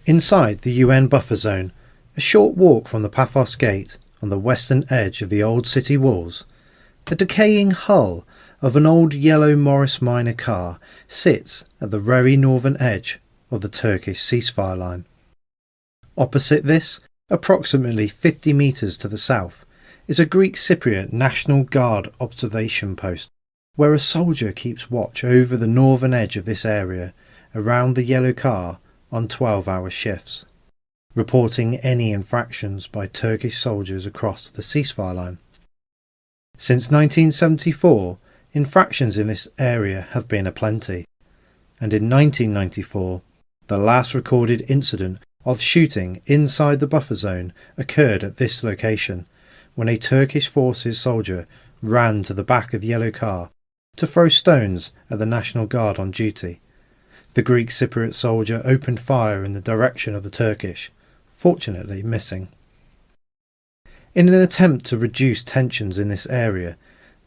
Inside the UN buffer zone, a short walk from the Paphos Gate on the western edge of the old city walls, the decaying hull of an old yellow Morris Minor car sits at the very northern edge of the Turkish ceasefire line. Opposite this, approximately 50 metres to the south, is a Greek Cypriot National Guard observation post, where a soldier keeps watch over the northern edge of this area around the yellow car on 12-hour shifts, reporting any infractions by Turkish soldiers across the ceasefire line. Since 1974, infractions in this area have been aplenty, and in 1994, the last recorded incident of shooting inside the buffer zone occurred at this location, when a Turkish forces soldier ran to the back of the yellow car to throw stones at the National Guard on duty. The Greek Cypriot soldier opened fire in the direction of the Turkish, fortunately missing. In an attempt to reduce tensions in this area,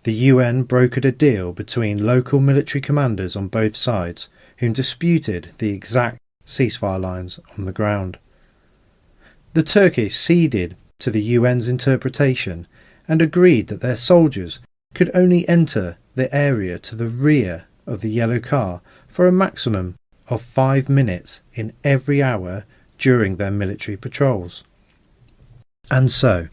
the UN brokered a deal between local military commanders on both sides who disputed the exact ceasefire lines on the ground. The Turkish ceded to the UN's interpretation and agreed that their soldiers could only enter the area to the rear of the yellow car for a maximum of 5 minutes in every hour during their military patrols. And so,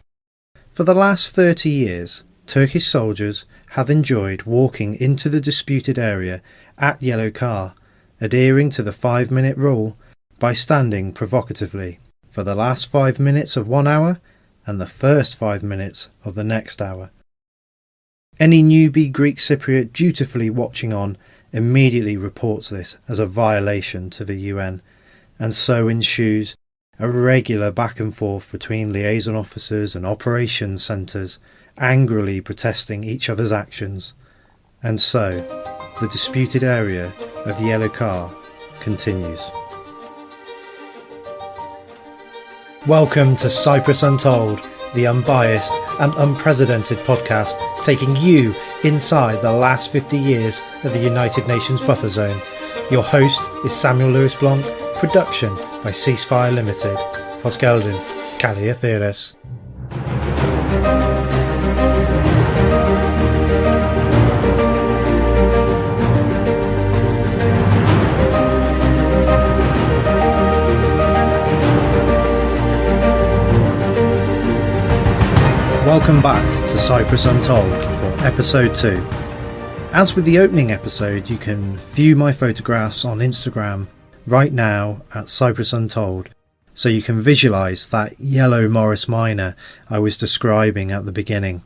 for the last 30 years, Turkish soldiers have enjoyed walking into the disputed area at yellow car, adhering to the 5-minute rule by standing provocatively for the last 5 minutes of 1 hour and the first 5 minutes of the next hour. Any newbie Greek Cypriot dutifully watching on immediately reports this as a violation to the UN, and so ensues a regular back and forth between liaison officers and operations centres, angrily protesting each other's actions. And so, the disputed area of the yellow car continues. Welcome to Cyprus Untold, the unbiased and unprecedented podcast taking you inside the last 50 years of the United Nations buffer zone. Your host is Samuel Lewis Blanc, production by Ceasefire Limited. Hosgeldin, Kalia Theres. Welcome back to Cyprus Untold for episode 2. As with the opening episode, you can view my photographs on Instagram right now at Cyprus Untold, so you can visualise that yellow Morris Minor I was describing at the beginning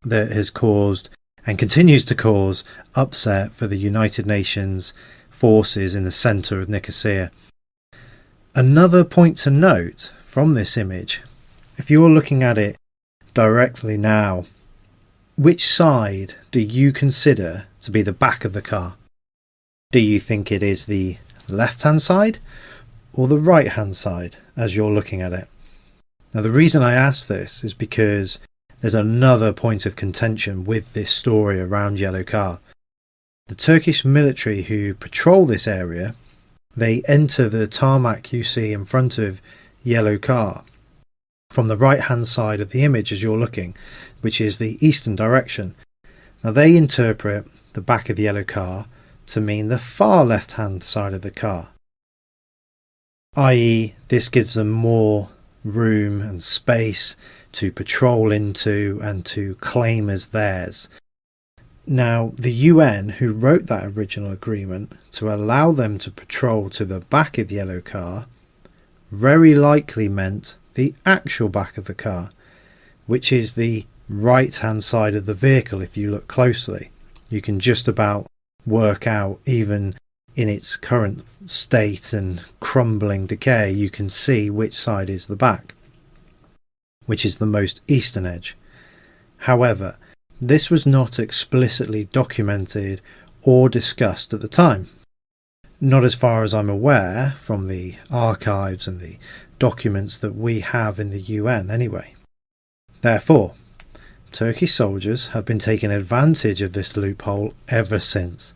that has caused and continues to cause upset for the United Nations forces in the centre of Nicosia. Another point to note from this image, if you're looking at it directly now, which side do you consider to be the back of the car? Do you think it is the left-hand side or the right-hand side as you're looking at it? Now, the reason I ask this is because there's another point of contention with this story around Yellow Car. The Turkish military who patrol this area, they enter the tarmac you see in front of Yellow Car from the right hand side of the image as you're looking, which is the eastern direction. Now they interpret the back of the yellow car to mean the far left hand side of the car, i.e. this gives them more room and space to patrol into and to claim as theirs. Now the UN, who wrote that original agreement to allow them to patrol to the back of the yellow car, very likely meant the actual back of the car, which is the right hand side of the vehicle. If you look closely, you can just about work out, even in its current state and crumbling decay, you can see which side is the back, which is the most eastern edge. However, this was not explicitly documented or discussed at the time. Not as far as I'm aware from the archives and the documents that we have in the UN anyway. Therefore, Turkish soldiers have been taking advantage of this loophole ever since.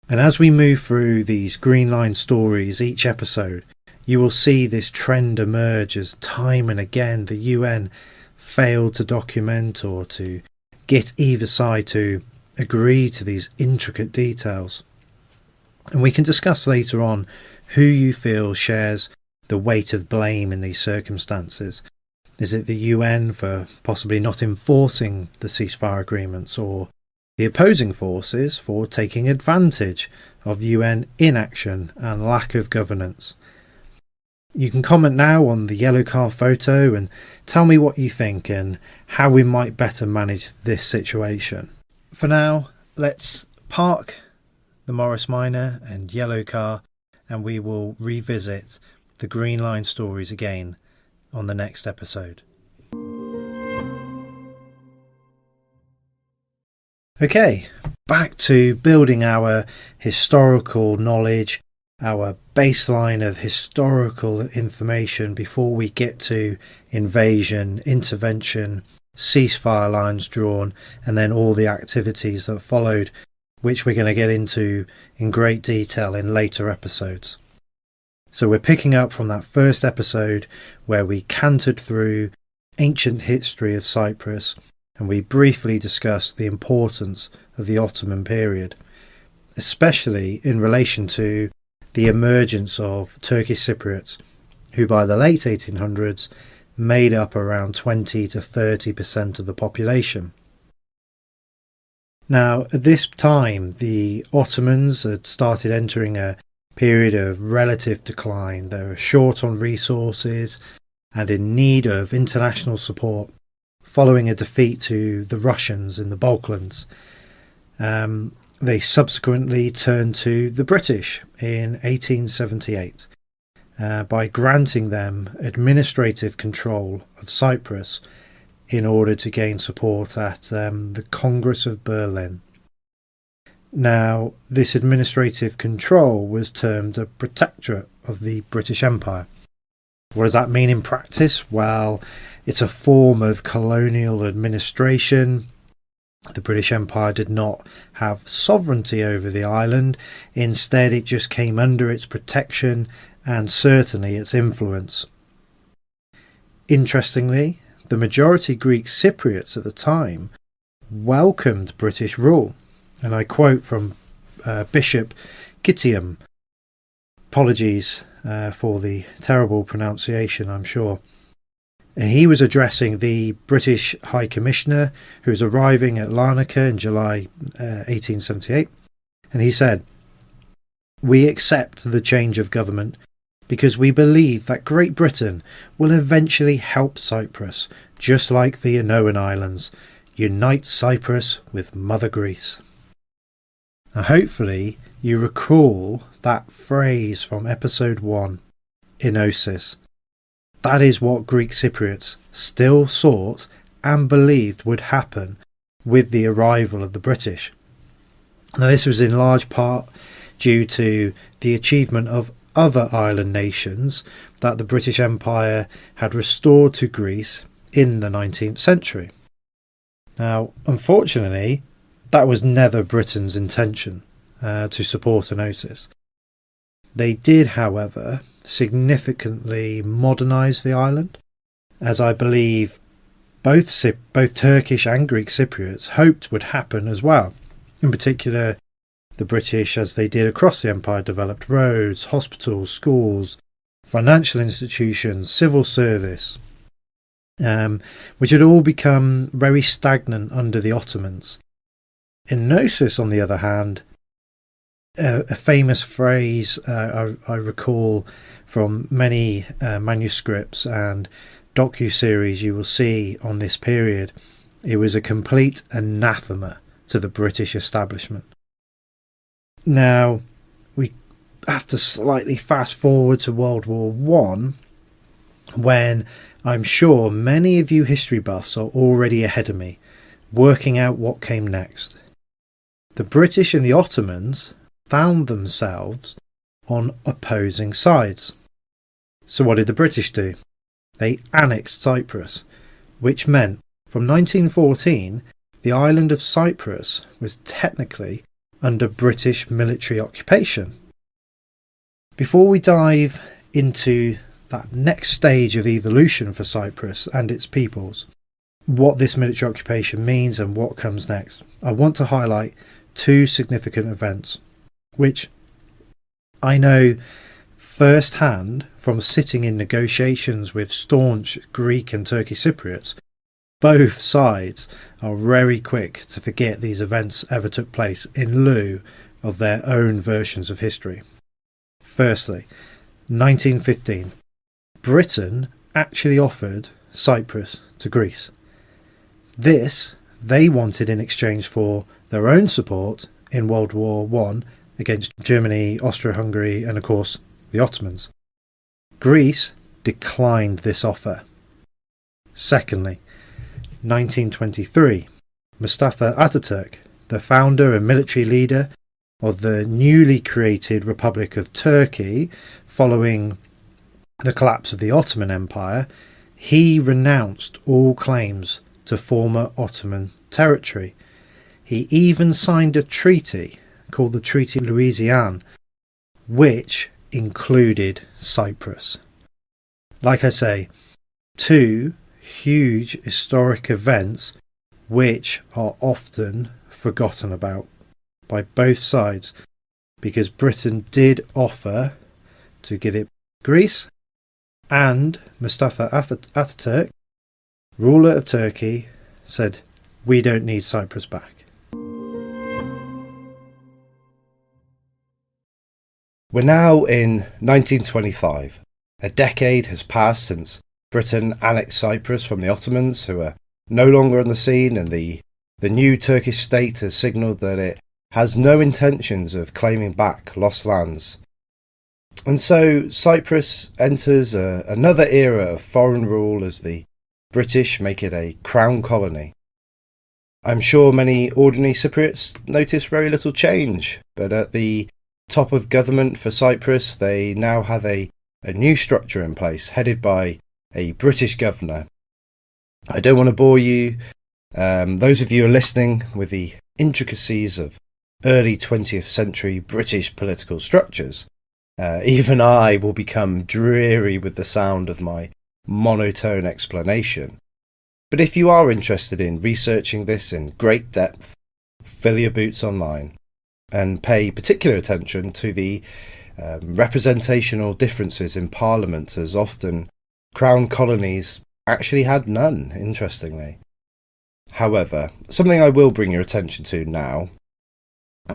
And as we move through these green line stories each episode, you will see this trend emerge as time and again the UN failed to document or to get either side to agree to these intricate details. And we can discuss later on who you feel shares the weight of blame in these circumstances. Is it the UN for possibly not enforcing the ceasefire agreements, or the opposing forces for taking advantage of UN inaction and lack of governance? You can comment now on the yellow car photo and tell me what you think and how we might better manage this situation. For now, let's park the Morris Minor and yellow car, and we will revisit the Green Line stories again on the next episode. Okay, back to building our historical knowledge, our baseline of historical information before we get to invasion, intervention, ceasefire lines drawn, and then all the activities that followed, which we're going to get into in great detail in later episodes. So we're picking up from that first episode where we cantered through ancient history of Cyprus, and we briefly discussed the importance of the Ottoman period, especially in relation to the emergence of Turkish Cypriots, who by the late 1800s made up around 20 to 30% of the population. Now, at this time, the Ottomans had started entering a period of relative decline. They were short on resources and in need of international support following a defeat to the Russians in the Balkans. They subsequently turned to the British in 1878 by granting them administrative control of Cyprus in order to gain support at the Congress of Berlin. Now, this administrative control was termed a protectorate of the British Empire. What does that mean in practice? Well, it's a form of colonial administration. The British Empire did not have sovereignty over the island. Instead, it just came under its protection and certainly its influence. Interestingly, the majority Greek Cypriots at the time welcomed British rule. And I quote from Bishop Gitium. Apologies for the terrible pronunciation, I'm sure. And he was addressing the British High Commissioner who was arriving at Larnaca in July 1878. And he said, "We accept the change of government because we believe that Great Britain will eventually help Cyprus, just like the Minoan Islands, unite Cyprus with Mother Greece." Now, hopefully you recall that phrase from episode 1, Enosis. That is what Greek Cypriots still sought and believed would happen with the arrival of the British. Now, this was in large part due to the achievement of other island nations that the British Empire had restored to Greece in the 19th century. Now, unfortunately, that was never Britain's intention to support Enosis. They did, however, significantly modernise the island, as I believe both Turkish and Greek Cypriots hoped would happen as well. In particular, the British, as they did across the empire, developed roads, hospitals, schools, financial institutions, civil service, which had all become very stagnant under the Ottomans. In Enosis, on the other hand, a famous phrase I recall from many manuscripts and docu-series you will see on this period, it was a complete anathema to the British establishment. Now, we have to slightly fast forward to World War I, when I'm sure many of you history buffs are already ahead of me, working out what came next. The British and the Ottomans found themselves on opposing sides. So what did the British do? They annexed Cyprus, which meant from 1914 the island of Cyprus was technically under British military occupation. Before we dive into that next stage of evolution for Cyprus and its peoples, what this military occupation means and what comes next, I want to highlight two significant events, which I know firsthand from sitting in negotiations with staunch Greek and Turkish Cypriots. Both sides are very quick to forget these events ever took place in lieu of their own versions of history. Firstly, 1915. Britain actually offered Cyprus to Greece. This they wanted in exchange for their own support in World War I against Germany, Austro-Hungary and of course the Ottomans. Greece declined this offer. Secondly, 1923. Mustafa Ataturk, the founder and military leader of the newly created Republic of Turkey following the collapse of the Ottoman Empire, he renounced all claims to former Ottoman territory. He even signed a treaty called the Treaty of Louisiane, which included Cyprus. Like I say, two huge historic events which are often forgotten about by both sides, because Britain did offer to give it Greece, and Mustafa Ataturk, ruler of Turkey, said, "We don't need Cyprus back." We're now in 1925. A decade has passed since Britain annexed Cyprus from the Ottomans, who are no longer on the scene, and the new Turkish state has signalled that it has no intentions of claiming back lost lands. And so Cyprus enters another era of foreign rule as the British make it a crown colony. I'm sure many ordinary Cypriots notice very little change, but at the top of government for Cyprus, they now have a new structure in place, headed by a British governor. I don't want to bore you, those of you who are listening, with the intricacies of early 20th century British political structures. Even I will become dreary with the sound of my monotone explanation. But if you are interested in researching this in great depth, fill your boots online and pay particular attention to the representational differences in Parliament, as often Crown colonies actually had none, interestingly. However, something I will bring your attention to now.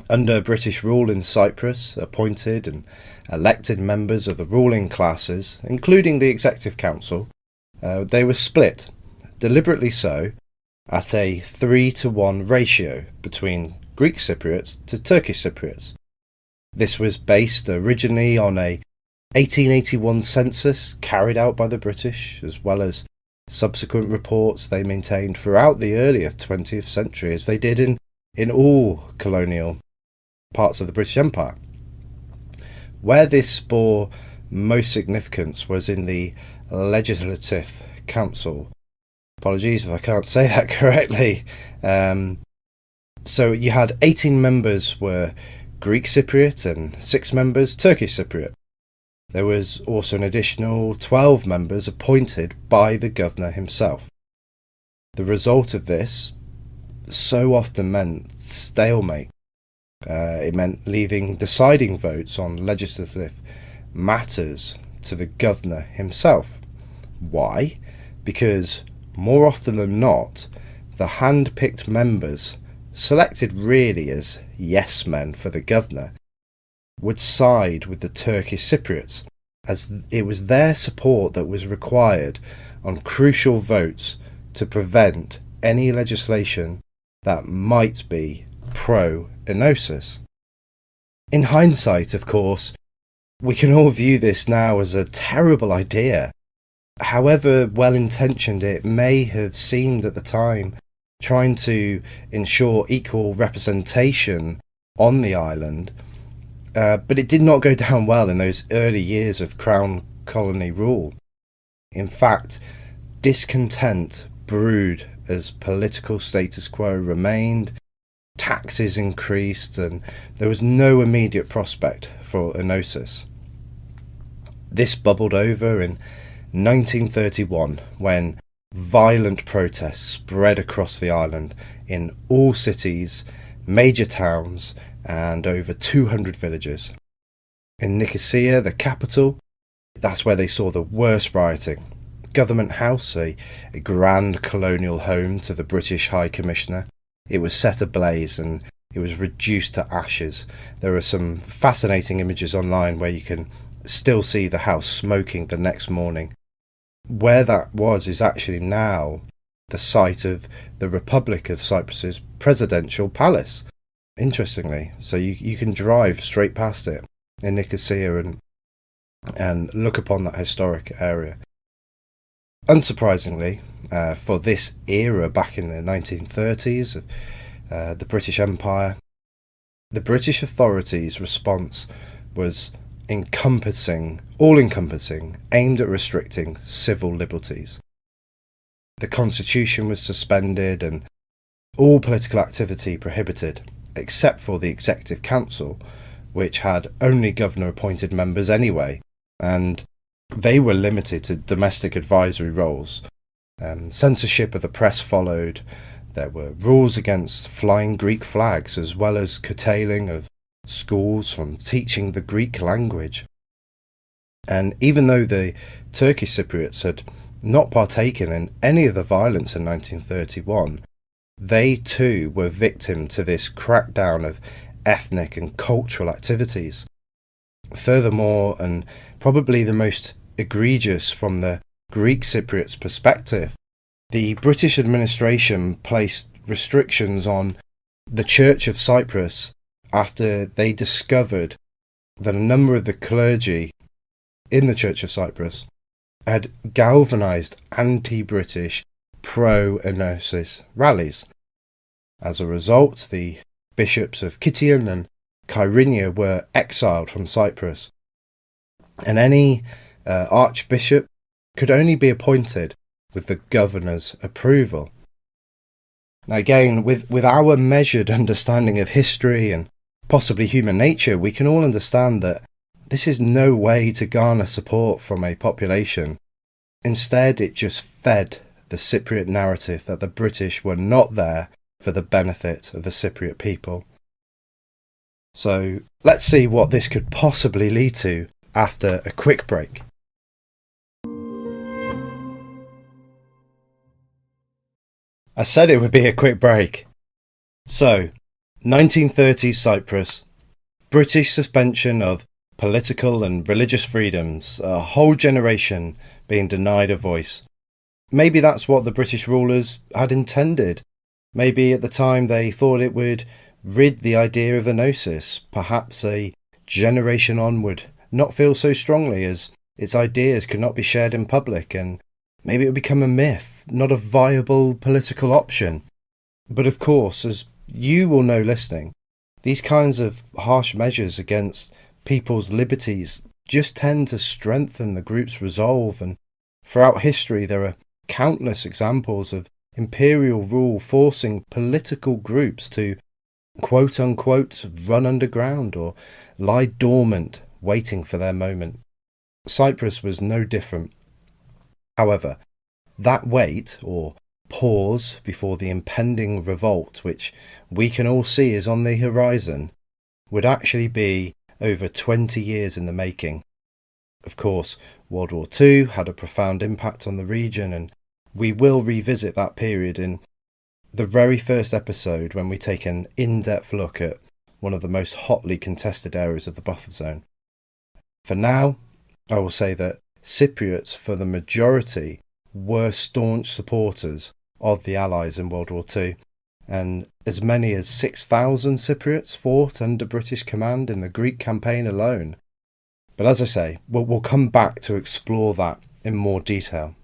Under British rule in Cyprus, appointed and elected members of the ruling classes, including the Executive Council, they were split, deliberately so, at a 3-to-1 ratio between Greek Cypriots to Turkish Cypriots. This was based originally on a 1881 census carried out by the British, as well as subsequent reports they maintained throughout the earlier 20th century, as they did in all colonial parts of the British Empire. Where this bore most significance was in the Legislative Council. Apologies if I can't say that correctly. So you had 18 members were Greek Cypriot and 6 members Turkish Cypriot. There was also an additional 12 members appointed by the governor himself. The result of this so often meant stalemate. It meant leaving deciding votes on legislative matters to the governor himself. Why? Because more often than not, the hand-picked members, selected really as yes men for the governor, would side with the Turkish Cypriots, as it was their support that was required on crucial votes to prevent any legislation that might be pro-enosis. In hindsight, of course, we can all view this now as a terrible idea. However well-intentioned it may have seemed at the time, trying to ensure equal representation on the island, but it did not go down well in those early years of Crown colony rule. In fact, discontent brewed as political status quo remained, taxes increased, and there was no immediate prospect for enosis. This bubbled over in 1931 when violent protests spread across the island in all cities, major towns, and over 200 villages. In Nicosia, the capital, that's where they saw the worst rioting. Government House, a grand colonial home to the British High Commissioner, it was set ablaze and it was reduced to ashes. There are some fascinating images online where you can still see the house smoking the next morning. Where that was is actually now the site of the Republic of Cyprus's presidential palace, interestingly. So you can drive straight past it in Nicosia and look upon that historic area. Unsurprisingly, for this era back in the 1930s of the British Empire, the British authorities' response was all-encompassing, aimed at restricting civil liberties. The constitution was suspended and all political activity prohibited, except for the Executive Council, which had only governor-appointed members anyway, and they were limited to domestic advisory roles. Censorship of the press followed. There were rules against flying Greek flags, as well as curtailing of schools from teaching the Greek language. And even though the Turkish Cypriots had not partaken in any of the violence in 1931, they too were victim to this crackdown of ethnic and cultural activities. Furthermore, and probably the most egregious from the Greek Cypriots' perspective, the British administration placed restrictions on the Church of Cyprus after they discovered that a number of the clergy in the Church of Cyprus had galvanised anti-British pro-enosis rallies. As a result, the bishops of Kition and Kyrenia were exiled from Cyprus, and any archbishop could only be appointed with the governor's approval. Now again, with our measured understanding of history and possibly human nature, we can all understand that this is no way to garner support from a population. Instead, it just fed the Cypriot narrative that the British were not there for the benefit of the Cypriot people. So let's see what this could possibly lead to after a quick break. I said it would be a quick break. So, 1930s Cyprus, British suspension of political and religious freedoms, a whole generation being denied a voice. Maybe that's what the British rulers had intended. Maybe at the time they thought it would rid the idea of enosis. Perhaps a generation on would not feel so strongly as its ideas could not be shared in public, and maybe it would become a myth, not a viable political option. But of course, as you will know listening, these kinds of harsh measures against people's liberties just tend to strengthen the group's resolve, and throughout history there are countless examples of imperial rule forcing political groups to quote-unquote run underground or lie dormant, waiting for their moment. Cyprus was no different. However, that wait, or pause before the impending revolt, which we can all see is on the horizon, would actually be over 20 years in the making. Of course, World War II had a profound impact on the region, and we will revisit that period in the very first episode when we take an in-depth look at one of the most hotly contested areas of the buffer zone. For now, I will say that Cypriots, for the majority, were staunch supporters of the Allies in World War II, and as many as 6,000 Cypriots fought under British command in the Greek campaign alone. But as I say, we'll come back to explore that in more detail.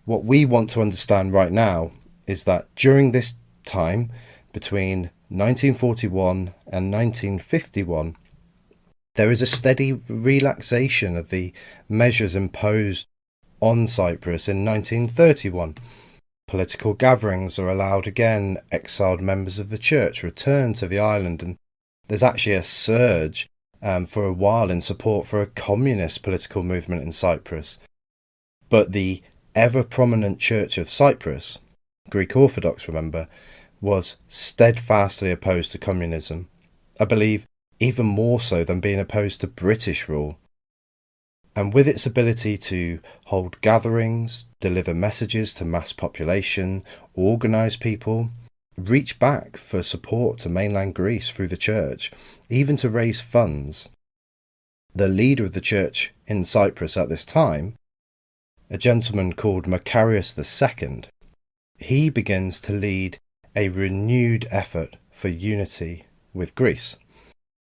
What we want to understand right now is that during this time, between 1941 and 1951, there is a steady relaxation of the measures imposed on Cyprus in 1931. Political gatherings are allowed again, exiled members of the church return to the island, and there's actually a surge for a while in support for a communist political movement in Cyprus. But the ever-prominent Church of Cyprus, Greek Orthodox remember, was steadfastly opposed to communism. I believe even more so than being opposed to British rule. And with its ability to hold gatherings, deliver messages to mass population, organise people, reach back for support to mainland Greece through the church, even to raise funds, the leader of the church in Cyprus at this time, a gentleman called Macarius II, he begins to lead a renewed effort for unity with Greece.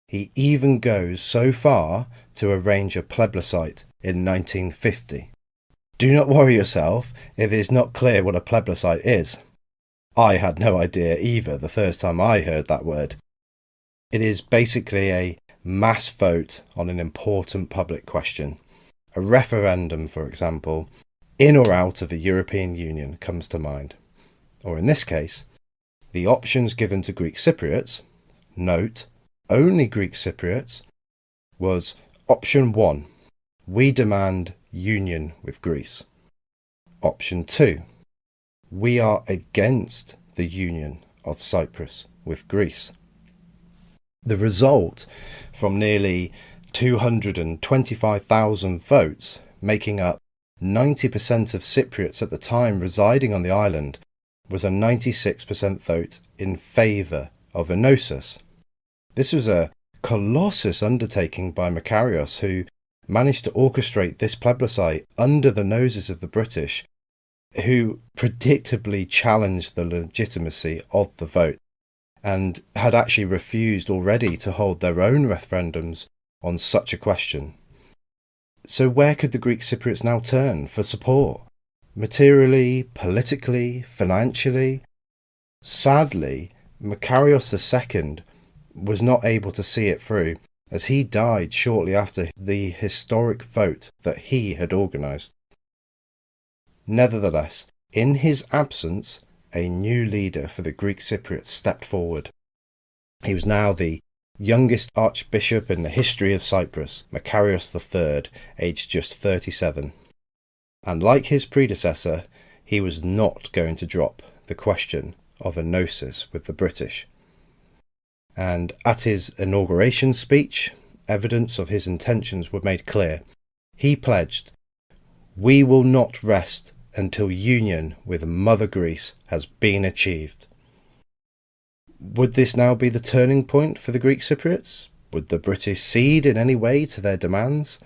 He even goes so far to arrange a plebiscite in 1950. Do not worry yourself if it is not clear what a plebiscite is. I had no idea either the first time I heard that word. It is basically a mass vote on an important public question. A referendum, for example, in or out of the European Union comes to mind. Or in this case, the options given to Greek Cypriots, note, only Greek Cypriots, was option 1, we demand union with Greece. Option 2, we are against the union of Cyprus with Greece. The result, from nearly 225,000 votes, making up 90% of Cypriots at the time residing on the island, was a 96% vote in favour of enosis. This was a colossus undertaking by Macarius, who managed to orchestrate this plebiscite under the noses of the British, who predictably challenged the legitimacy of the vote and had actually refused already to hold their own referendums on such a question. So where could the Greek Cypriots now turn for support? Materially, politically, financially? Sadly, Macarius II was not able to see it through, as he died shortly after the historic vote that he had organised. Nevertheless, in his absence, a new leader for the Greek Cypriots stepped forward. He was now the youngest archbishop in the history of Cyprus, Macarius III, aged just 37. And like his predecessor, he was not going to drop the question of enosis with the British. And at his inauguration speech, evidence of his intentions were made clear. He pledged, "We will not rest until union with Mother Greece has been achieved." Would this now be the turning point for the Greek Cypriots? Would the British cede in any way to their demands?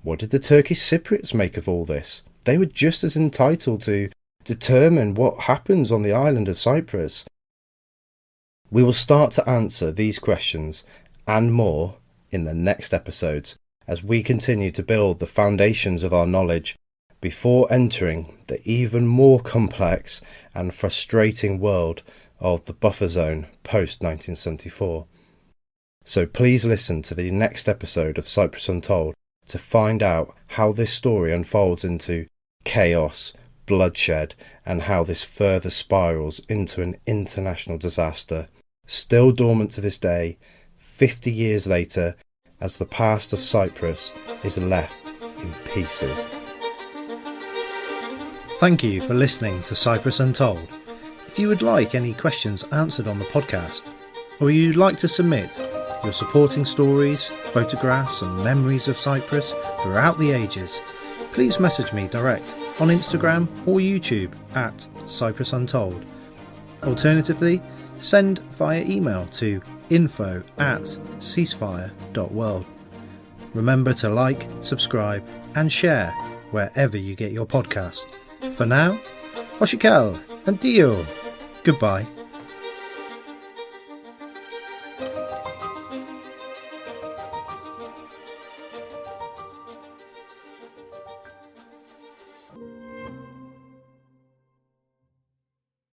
What did the Turkish Cypriots make of all this? They were just as entitled to determine what happens on the island of Cyprus. We will start to answer these questions and more in the next episodes as we continue to build the foundations of our knowledge before entering the even more complex and frustrating world of the buffer zone post-1974. So please listen to the next episode of Cyprus Untold to find out how this story unfolds into chaos, bloodshed, and how this further spirals into an international disaster, still dormant to this day, 50 years later, as the past of Cyprus is left in pieces. Thank you for listening to Cyprus Untold. If you would like any questions answered on the podcast, or you'd like to submit your supporting stories, photographs and memories of Cyprus throughout the ages, please message me direct on Instagram or YouTube at Cyprus Untold. Alternatively, send via email to info@ceasefire.world. Remember to like, subscribe and share wherever you get your podcast. For now, Oshikel and Dio. Goodbye.